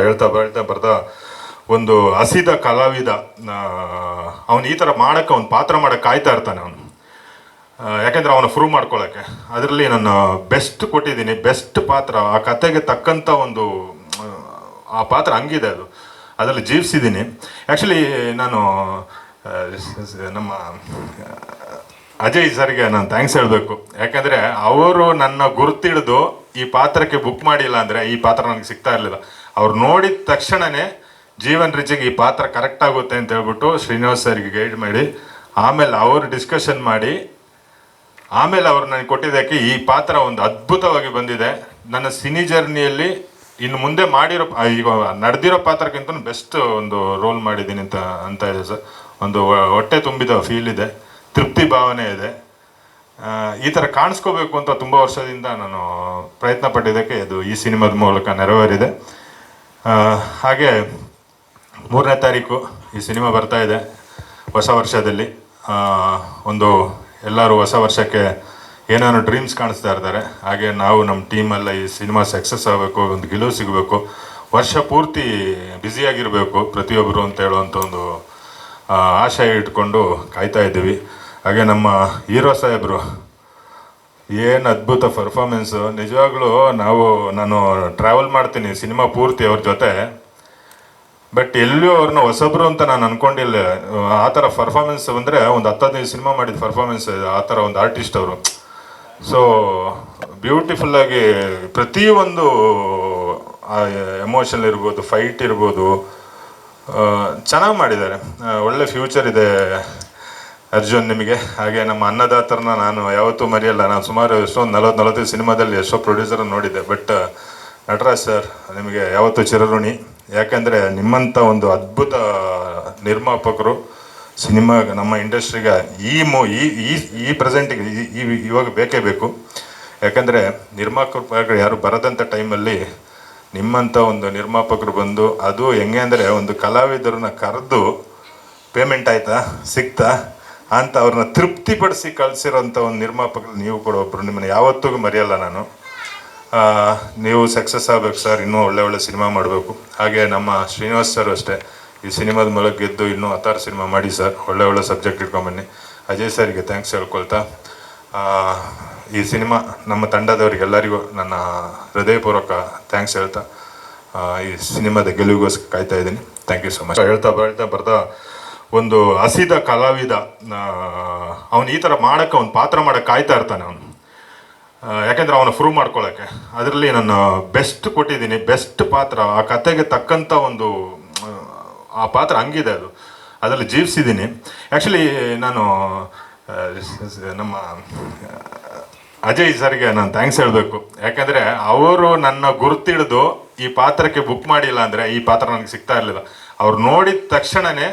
ಹೇಳ್ತಾ ಬರ್ತಾ ಒಂದು ಹಸಿದ ಕಲಾವಿದ ಅವನು ಈ ಥರ ಮಾಡೋಕ್ಕೆ ಅವ್ನು ಪಾತ್ರ ಮಾಡೋಕ್ಕೆ ಕಾಯ್ತಾ ಇರ್ತಾನೆ ಅವನು. ಯಾಕೆಂದರೆ ಅವನು ಪ್ರೂವ್ ಮಾಡ್ಕೊಳ್ಳೋಕ್ಕೆ ಅದರಲ್ಲಿ ನಾನು ಬೆಸ್ಟ್ ಕೊಟ್ಟಿದ್ದೀನಿ, ಬೆಸ್ಟ್ ಪಾತ್ರ, ಆ ಕತೆಗೆ ತಕ್ಕಂಥ ಒಂದು ಆ ಪಾತ್ರ ಹಂಗಿದೆ, ಅದರಲ್ಲಿ ಜೀವಿಸಿದ್ದೀನಿ. ಆ್ಯಕ್ಚುಲಿ ನಾನು ನಮ್ಮ ಅಜಯ್ ಸರ್ಗೆ ನಾನು ಥ್ಯಾಂಕ್ಸ್ ಹೇಳಬೇಕು. ಯಾಕೆಂದರೆ ಅವರು ನನ್ನ ಗುರುತಿಡಿದು ಈ ಪಾತ್ರಕ್ಕೆ ಬುಕ್ ಮಾಡಿಲ್ಲ ಅಂದರೆ ಈ ಪಾತ್ರ ನನಗೆ ಸಿಗ್ತಾ ಇರಲಿಲ್ಲ. ಅವ್ರು ನೋಡಿದ ತಕ್ಷಣವೇ ಜೀವನ್ ರಿಚಿಗೆ ಈ ಪಾತ್ರ ಕರೆಕ್ಟ್ ಆಗುತ್ತೆ ಅಂತ ಹೇಳ್ಬಿಟ್ಟು ಶ್ರೀನಿವಾಸ್ ಸರ್ಗೆ ಗೈಡ್ ಮಾಡಿ, ಆಮೇಲೆ ಅವರು ಡಿಸ್ಕಷನ್ ಮಾಡಿ, ಆಮೇಲೆ ಅವ್ರು ನನಗೆ ಕೊಟ್ಟಿದ್ದಕ್ಕೆ ಈ ಪಾತ್ರ ಒಂದು ಅದ್ಭುತವಾಗಿ ಬಂದಿದೆ. ನನ್ನ ಸಿನಿ ಜರ್ನಿಯಲ್ಲಿ ಇನ್ನು ಮುಂದೆ ಮಾಡಿರೋ ಈಗ ನಡೆದಿರೋ ಪಾತ್ರಕ್ಕಿಂತ ಬೆಸ್ಟ್ ಒಂದು ರೋಲ್ ಮಾಡಿದ್ದೀನಿ ಅಂತ ಇದೆ ಸರ್. ಒಂದು ಹೊಟ್ಟೆ ತುಂಬಿದ ಫೀಲ್ ಇದೆ, ತೃಪ್ತಿ ಭಾವನೆ ಇದೆ. ಈ ಥರ ಕಾಣಿಸ್ಕೋಬೇಕು ಅಂತ ತುಂಬ ವರ್ಷದಿಂದ ನಾನು ಪ್ರಯತ್ನ ಪಟ್ಟಿದ್ದಕ್ಕೆ ಇದು ಈ ಸಿನಿಮಾದ ಮೂಲಕ ನೆರವೇರಿದೆ. ಹಾಗೆ 3ನೇ ತಾರೀಕು ಈ ಸಿನಿಮಾ ಬರ್ತಾ ಇದೆ ಹೊಸ ವರ್ಷದಲ್ಲಿ. ಒಂದು ಎಲ್ಲರೂ ಹೊಸ ವರ್ಷಕ್ಕೆ ಏನೇನೋ ಡ್ರೀಮ್ಸ್ ಕಾಣಿಸ್ತಾ ಇರ್ತಾರೆ. ಹಾಗೆ ನಾವು ನಮ್ಮ ಟೀಮೆಲ್ಲ ಈ ಸಿನಿಮಾ ಸಕ್ಸಸ್ ಆಗಬೇಕು, ಒಂದು ಗೆಲುವು ಸಿಗಬೇಕು, ವರ್ಷ ಪೂರ್ತಿ ಬ್ಯುಸಿಯಾಗಿರಬೇಕು ಪ್ರತಿಯೊಬ್ಬರು ಅಂತ ಹೇಳುವಂಥ ಒಂದು ಆಶಯ ಇಟ್ಕೊಂಡು ಕಾಯ್ತಾ ಇದ್ದೀವಿ. ಹಾಗೆ ನಮ್ಮ ಹೀರೋ ಸಾಹೇಬರು ಏನು ಅದ್ಭುತ ಪರ್ಫಾರ್ಮೆನ್ಸು. ನಿಜವಾಗ್ಲೂ ನಾನು ಟ್ರಾವೆಲ್ ಮಾಡ್ತೀನಿ ಸಿನಿಮಾ ಪೂರ್ತಿ ಅವ್ರ ಜೊತೆ, ಬಟ್ ಎಲ್ಲೂ ಅವ್ರನ್ನ ಹೊಸಬ್ರು ಅಂತ ನಾನು ಅಂದ್ಕೊಂಡಿಲ್ಲ. ಆ ಥರ ಪರ್ಫಾರ್ಮೆನ್ಸ್ ಅಂದರೆ ಒಂದು 10-15 ಸಿನಿಮಾ ಮಾಡಿದ ಪರ್ಫಾರ್ಮೆನ್ಸ್ ಆ ಥರ ಒಂದು ಆರ್ಟಿಸ್ಟ್ ಅವರು. ಸೊ ಬ್ಯೂಟಿಫುಲ್ಲಾಗಿ ಪ್ರತಿಯೊಂದು ಎಮೋಷನ್ ಇರ್ಬೋದು, ಫೈಟ್ ಇರ್ಬೋದು, ಚೆನ್ನಾಗಿ ಮಾಡಿದ್ದಾರೆ. ಒಳ್ಳೆ ಫ್ಯೂಚರ್ ಇದೆ ಅರ್ಜುನ್ ನಿಮಗೆ. ಹಾಗೆ ನಮ್ಮ ಅನ್ನದಾತರನ್ನ ನಾನು ಯಾವತ್ತೂ ಮರೆಯಲ್ಲ. ನಾನು ಸುಮಾರು ಎಷ್ಟೊಂದು 40-45 ಸಿನಿಮಾದಲ್ಲಿ ಎಷ್ಟೋ ಪ್ರೊಡ್ಯೂಸರನ್ನು ನೋಡಿದ್ದೆ, ಬಟ್ ನಟರಾಜ್ ಸರ್ ನಿಮಗೆ ಯಾವತ್ತೂ ಚಿರಋಣಿ. ಯಾಕೆಂದರೆ ನಿಮ್ಮಂಥ ಒಂದು ಅದ್ಭುತ ನಿರ್ಮಾಪಕರು ಸಿನಿಮಾ ನಮ್ಮ ಇಂಡಸ್ಟ್ರಿಗೆ ಈ ಪ್ರೆಸೆಂಟಿಗೆ ಇವಾಗ ಬೇಕೇ ಬೇಕು. ಯಾಕಂದರೆ ನಿರ್ಮಾಪಕರು ಯಾರು ಬರದಂಥ ಟೈಮಲ್ಲಿ ನಿಮ್ಮಂಥ ಒಂದು ನಿರ್ಮಾಪಕರು ಬಂದು, ಅದು ಹೆಂಗೆ ಅಂದರೆ ಒಂದು ಕಲಾವಿದರನ್ನ ಕರೆದು ಪೇಮೆಂಟ್ ಆಯಿತಾ ಸಿಗ್ತಾ ಅಂತ ಅವ್ರನ್ನ ತೃಪ್ತಿಪಡಿಸಿ ಕಳಿಸಿರೋಂಥ ಒಂದು ನಿರ್ಮಾಪಕರು ನೀವು ಕೂಡ ಒಬ್ಬರು. ನಿಮ್ಮನ್ನು ಯಾವತ್ತಿಗೂ ಮರೆಯಲ್ಲ ನಾನು. ನೀವು ಸಕ್ಸಸ್ ಆಗಬೇಕು ಸರ್, ಇನ್ನೂ ಒಳ್ಳೆ ಸಿನಿಮಾ ಮಾಡಬೇಕು. ಹಾಗೆ ನಮ್ಮ ಶ್ರೀನಿವಾಸ್ ಸರ್ ಅಷ್ಟೇ, ಈ ಸಿನಿಮಾದ ಮೂಲಕ ಗೆದ್ದು ಇನ್ನೂ 16 ಸಿನಿಮಾ ಮಾಡಿ ಸರ್, ಒಳ್ಳೆ ಸಬ್ಜೆಕ್ಟ್ ಇಟ್ಕೊಂಬನ್ನಿ. ಅಜಯ್ ಸರ್ಗೆ ಥ್ಯಾಂಕ್ಸ್ ಹೇಳ್ಕೊಳ್ತಾ, ಈ ಸಿನಿಮಾ ನಮ್ಮ ತಂಡದವರಿಗೆಲ್ಲರಿಗೂ ನನ್ನ ಹೃದಯಪೂರ್ವಕ ಥ್ಯಾಂಕ್ಸ್ ಹೇಳ್ತಾ ಈ ಸಿನಿಮಾದ ಗೆಲುವಿಗೋಸ್ಕರ ಕಾಯ್ತಾ ಇದ್ದೀನಿ. Thank you so much. ಹೇಳ್ತಾ ಬರ್ತಾ ಒಂದು ಹಸಿದ ಕಲಾವಿದ ಅವನು ಈ ಥರ ಮಾಡೋಕ್ಕೆ ಅವ್ನು ಪಾತ್ರ ಮಾಡೋಕ್ಕೆ ಕಾಯ್ತಾ ಇರ್ತಾನೆ ಅವನು. ಯಾಕೆಂದರೆ ಅವನು ಪ್ರೂವ್ ಮಾಡ್ಕೊಳ್ಳೋಕ್ಕೆ ಅದರಲ್ಲಿ ನಾನು ಬೆಸ್ಟ್ ಕೊಟ್ಟಿದ್ದೀನಿ, ಬೆಸ್ಟ್ ಪಾತ್ರ, ಆ ಕತೆಗೆ ತಕ್ಕಂಥ ಒಂದು ಆ ಪಾತ್ರ ಹಂಗಿದೆ, ಅದರಲ್ಲಿ ಜೀವಿಸಿದ್ದೀನಿ. ಆ್ಯಕ್ಚುಲಿ ನಾನು ನಮ್ಮ ಅಜಯ್ ಸರ್ಗೆ ನಾನು ಥ್ಯಾಂಕ್ಸ್ ಹೇಳಬೇಕು. ಯಾಕೆಂದರೆ ಅವರು ನನ್ನ ಗುರುತಿಡಿದು ಈ ಪಾತ್ರಕ್ಕೆ ಬುಕ್ ಮಾಡಿಲ್ಲ ಅಂದರೆ ಈ ಪಾತ್ರ ನನಗೆ ಸಿಗ್ತಾ ಇರಲಿಲ್ಲ. ಅವ್ರು ನೋಡಿದ ತಕ್ಷಣವೇ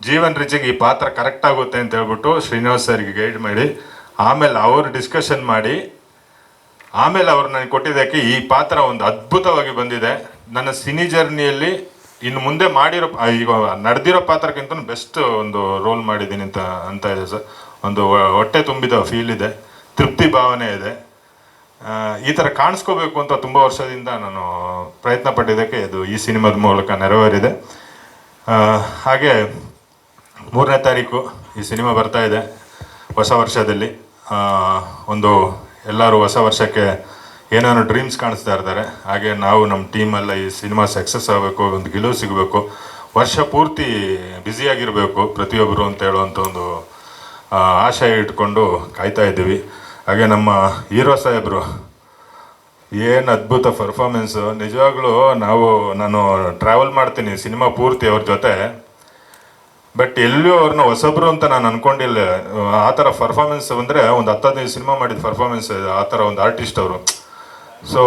ಜೀವನ್ ರಿಚಿಗೆ ಈ ಪಾತ್ರ ಕರೆಕ್ಟ್ ಆಗುತ್ತೆ ಅಂತ ಹೇಳ್ಬಿಟ್ಟು ಶ್ರೀನಿವಾಸ್ ಸರ್ಗೆ ಗೈಡ್ ಮಾಡಿ, ಆಮೇಲೆ ಅವರು ಡಿಸ್ಕಷನ್ ಮಾಡಿ, ಆಮೇಲೆ ಅವ್ರು ನನಗೆ ಕೊಟ್ಟಿದ್ದಕ್ಕೆ ಈ ಪಾತ್ರ ಒಂದು ಅದ್ಭುತವಾಗಿ ಬಂದಿದೆ. ನನ್ನ ಸಿನಿ ಜರ್ನಿಯಲ್ಲಿ ಇನ್ನು ಮುಂದೆ ಮಾಡಿರೋ ಈಗ ನಡೆದಿರೋ ಪಾತ್ರಕ್ಕಿಂತ ಬೆಸ್ಟ್ ಒಂದು ರೋಲ್ ಮಾಡಿದ್ದೀನಿ ಅಂತ ಇದೆ ಸರ್. ಒಂದು ಹೊಟ್ಟೆ ತುಂಬಿದ ಫೀಲ್ ಇದೆ, ತೃಪ್ತಿ ಭಾವನೆ ಇದೆ. ಈ ಥರ ಕಾಣಿಸ್ಕೋಬೇಕು ಅಂತ ತುಂಬ ವರ್ಷದಿಂದ ನಾನು ಪ್ರಯತ್ನ ಪಟ್ಟಿದ್ದಕ್ಕೆ ಇದು ಈ ಸಿನಿಮಾದ ಮೂಲಕ ನೆರವೇರಿದೆ. ಹಾಗೆ 3ನೇ ತಾರೀಕು ಈ ಸಿನಿಮಾ ಬರ್ತಾ ಇದೆ ಹೊಸ ವರ್ಷದಲ್ಲಿ. ಒಂದು ಎಲ್ಲರೂ ಹೊಸ ವರ್ಷಕ್ಕೆ ಏನೇನೋ ಡ್ರೀಮ್ಸ್ ಕಾಣಿಸ್ತಾ ಇರ್ತಾರೆ. ಹಾಗೆ ನಾವು ನಮ್ಮ ಟೀಮೆಲ್ಲ ಈ ಸಿನಿಮಾ ಸಕ್ಸಸ್ ಆಗಬೇಕು, ಒಂದು ಗೆಲುವು ಸಿಗಬೇಕು, ವರ್ಷ ಪೂರ್ತಿ ಬ್ಯುಸಿಯಾಗಿರಬೇಕು ಪ್ರತಿಯೊಬ್ಬರು ಅಂತ ಹೇಳುವಂಥ ಒಂದು ಆಶಯ ಇಟ್ಕೊಂಡು ಕಾಯ್ತಾ ಇದ್ದೀವಿ. ಹಾಗೆ ನಮ್ಮ ಹೀರೋ ಸಾಹೇಬರು ಏನು ಅದ್ಭುತ ಪರ್ಫಾರ್ಮೆನ್ಸು. ನಿಜವಾಗ್ಲೂ ನಾನು ಟ್ರಾವೆಲ್ ಮಾಡ್ತೀನಿ ಸಿನಿಮಾ ಪೂರ್ತಿ ಅವ್ರ ಜೊತೆ, ಬಟ್ ಎಲ್ಲೂ ಅವ್ರನ್ನ ಹೊಸಬ್ರು ಅಂತ ನಾನು ಅಂದ್ಕೊಂಡಿಲ್ಲ. ಆ ಥರ ಪರ್ಫಾರ್ಮೆನ್ಸ್ ಅಂದರೆ ಒಂದು 10-15 ಸಿನಿಮಾ ಮಾಡಿದ ಪರ್ಫಾರ್ಮೆನ್ಸ್ ಆ ಥರ ಒಂದು ಆರ್ಟಿಸ್ಟ್ ಅವರು. ಸೊ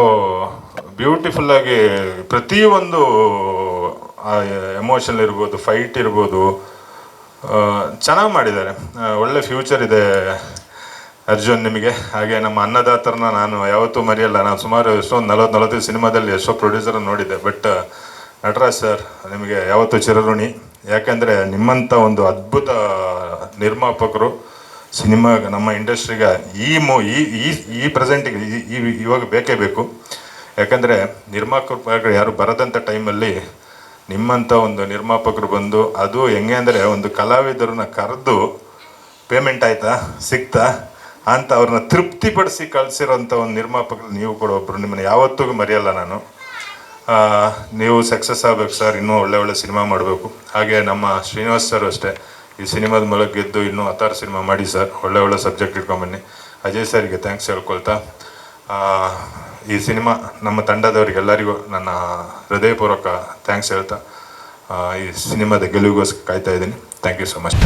ಬ್ಯೂಟಿಫುಲ್ಲಾಗಿ ಪ್ರತಿಯೊಂದು ಎಮೋಷನ್ ಇರ್ಬೋದು, ಫೈಟ್ ಇರ್ಬೋದು, ಚೆನ್ನಾಗಿ ಮಾಡಿದ್ದಾರೆ. ಒಳ್ಳೆ ಫ್ಯೂಚರ್ ಇದೆ ಅರ್ಜುನ್ ನಿಮಗೆ. ಹಾಗೆ ನಮ್ಮ ಅನ್ನದಾತರನ್ನ ನಾನು ಯಾವತ್ತೂ ಮರೆಯಲ್ಲ. ನಾನು ಸುಮಾರು ಎಷ್ಟೊಂದು 40-45 ಸಿನಿಮಾದಲ್ಲಿ ಎಷ್ಟೋ ಪ್ರೊಡ್ಯೂಸರನ್ನು ನೋಡಿದ್ದೆ, ಬಟ್ ನಟರಾಜ್ ಸರ್ ನಿಮಗೆ ಯಾವತ್ತೂ ಚಿರಋಣಿ. ಯಾಕೆಂದರೆ ನಿಮ್ಮಂಥ ಒಂದು ಅದ್ಭುತ ನಿರ್ಮಾಪಕರು ಸಿನಿಮಾ ನಮ್ಮ ಇಂಡಸ್ಟ್ರಿಗೆ ಈ ಪ್ರೆಸೆಂಟಿಗೆ ಇವಾಗ ಬೇಕೇ ಬೇಕು. ಯಾಕಂದರೆ ನಿರ್ಮಾಪಕರು ಯಾರು ಬರದಂಥ ಟೈಮಲ್ಲಿ ನಿಮ್ಮಂಥ ಒಂದು ನಿರ್ಮಾಪಕರು ಬಂದು, ಅದು ಹೆಂಗೆ ಅಂದರೆ ಒಂದು ಕಲಾವಿದರನ್ನ ಕರೆದು ಪೇಮೆಂಟ್ ಆಯಿತಾ ಸಿಗ್ತಾ ಅಂತ ಅವ್ರನ್ನ ತೃಪ್ತಿಪಡಿಸಿ ಕಳಿಸಿರೋಂಥ ಒಂದು ನಿರ್ಮಾಪಕರು ನೀವು ಕೂಡ ಒಬ್ಬರು. ನಿಮ್ಮನ್ನು ಯಾವತ್ತಿಗೂ ಮರೆಯಲ್ಲ ನಾನು. ನೀವು ಸಕ್ಸಸ್ ಆಗಬೇಕು ಸರ್, ಇನ್ನೂ ಒಳ್ಳೆ ಸಿನಿಮಾ ಮಾಡಬೇಕು. ಹಾಗೆ ನಮ್ಮ ಶ್ರೀನಿವಾಸ್ ಸರ್ ಅಷ್ಟೇ, ಈ ಸಿನಿಮಾದ ಮೂಲಕ ಗೆದ್ದು ಇನ್ನೂ 16 ಸಿನಿಮಾ ಮಾಡಿ ಸರ್, ಒಳ್ಳೆ ಸಬ್ಜೆಕ್ಟ್ ಇಟ್ಕೊಂಬನ್ನಿ. ಅಜಯ್ ಸರ್ಗೆ ಥ್ಯಾಂಕ್ಸ್ ಹೇಳ್ಕೊಳ್ತಾ, ಈ ಸಿನಿಮಾ ನಮ್ಮ ತಂಡದವರಿಗೆಲ್ಲರಿಗೂ ನನ್ನ ಹೃದಯಪೂರ್ವಕ ಥ್ಯಾಂಕ್ಸ್ ಹೇಳ್ತಾ ಈ ಸಿನಿಮಾದ ಗೆಲುವಿಗೋಸ್ಕರ ಕಾಯ್ತಾ ಇದ್ದೀನಿ. Thank you so much.